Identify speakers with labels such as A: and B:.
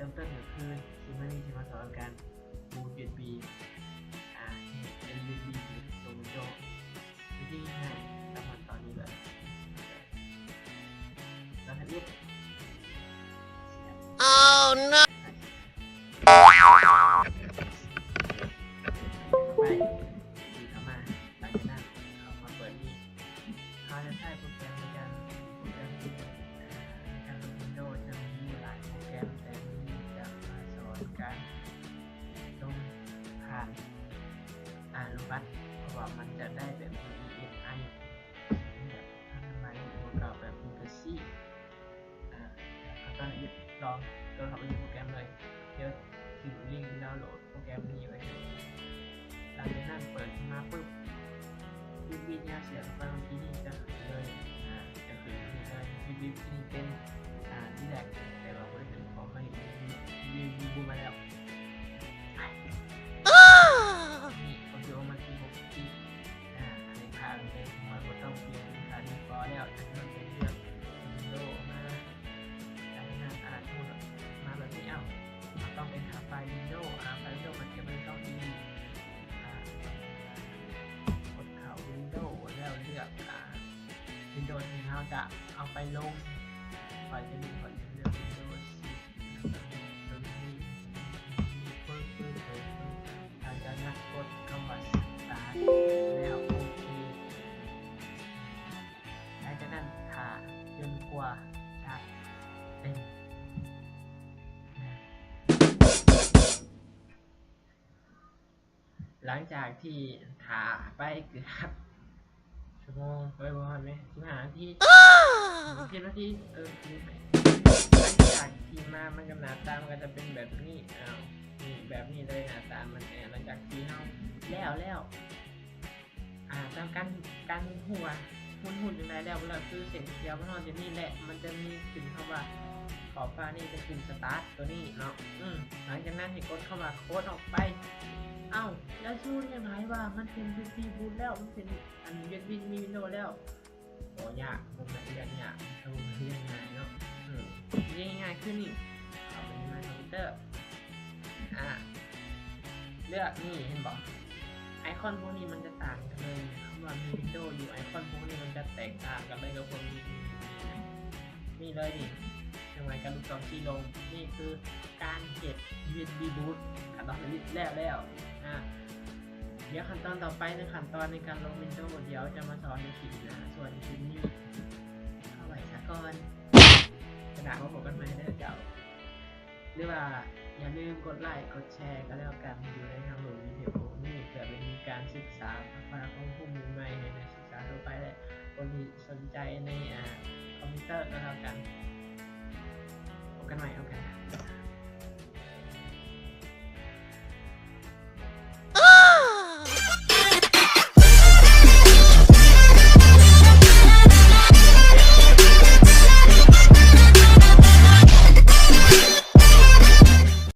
A: ริ่มต้นก็คือที่มันจะมาสอนการบูต USB เป็น USB ตัว Windows วิธีง่ายตามขั้นตอนนี้เลยเราให้รูป
B: Oh no
A: ไปดีเข้ามาหลังจากนั้นเขามาเปิดนี่เขาจะใช้โปรแกรมในการลง Windows จะมีหลายโปรแกรมแต่นี่จะมาสอนการลงผ่านอนุมัติเพราะว่ามันจะได้แบบ ESI แบบทำไมตัวเก่าแบบ Legacy ตอนนี้ลองตัวเข้าไปในโปรแกรมเลยเดี๋ยวถึงลิงก์ดาวน์โหลดโปรแกรมนี้ไว้หลังจากนั้นเปิดมาปุ๊บวิดีโอเสียงฟังที่นี่จะขึ้นเลยจะขึ้นนี่เลยวิดีโอที่นี่เป็นที่แรกแต่ว่าบริษัทของมันรีวิวมาแล้วนี่ผมจะเอามาที่ผมที่ในทางเป็นมันก็ต้องเปลี่ยนทางนี้พอแล้วจากนั้นเป็นเรื่องวิดีโอมาจากนั้นมาแบบนี้มันต้องเป็นไฟล์วิดีโอไฟล์วิดีโอมันจะเป็นต้องดีกดเข้าวิดีโอแล้วเลือกวิดีโอที่เราจะเอาไปลงไฟล์จะมีก่อนเลือกวิดีโอตัวนี้ปึ๊บหลังจากนั้นกดคำว่า start แล้วโอเคหลังจากนั้นถ่ายจนกว่าจะเต็มหลังจากที่ถ่าไปเกือบชั่วโมงไปประมาณไหม15 นาที10 นาทีหลังจากที่มามันกำหนาตามก็จะเป็นแบบนี้นี่แบบนี้เลยนะตามมันหลังจากที่เราแล้วตามการหัวหุ่นยังไงแล้วเราคือเสร็จเดียวมันจะนี่แหละมันจะมีขึ้นเข้ามาขอบฟ้านี่จะขึ้นสตาร์ทตัวนี้เนาะหลังจากนั้นให้กดเข้ามาโค้ดออกไปแล้วชูนยังไงว่ามันเป็น PC บูทแล้วมันเป็นUSB มี Windows แล้วโอ้ยากผมแบบเรียนยากทำเรียนง่ายเนาะเรียนง่ายขึ้นนี่เอาไปในคอมพิวเตอร์เลือกนี่เห็นบอกไอคอนพวกนี้มันจะต่างกันเลยคำว่ามี Windows อยู่ไอคอนพวกนี้มันจะแตกต่างกันเลยกับคนมีเลยนี่ทำไมการลูกศรชี้ลงนี่คือการเก็บ USB boot ขั้นตอนนี้แล้วเดี๋ยวขั้นตอนต่อไปในขั้นตอนในการลง Windows เดี๋ยวจะมาสอนในคลิปนะส่วนคลิปนี้เข้าไว้ซะก่อนกระดาษมาบอกกันไหมได้เจ้าหรือว่าอย่าลืมกดไลค์กดแชร์ก็แล้วกันอยู่ในทางหลวงวิดีโอนี่เพื่อเป็นการศึกษาภาษาของผู้มือใหม่ในศึกษาทั่วไปและคนที่สนใจในคอมพิวเตอร์ก็แล้วกันพบกันใหม่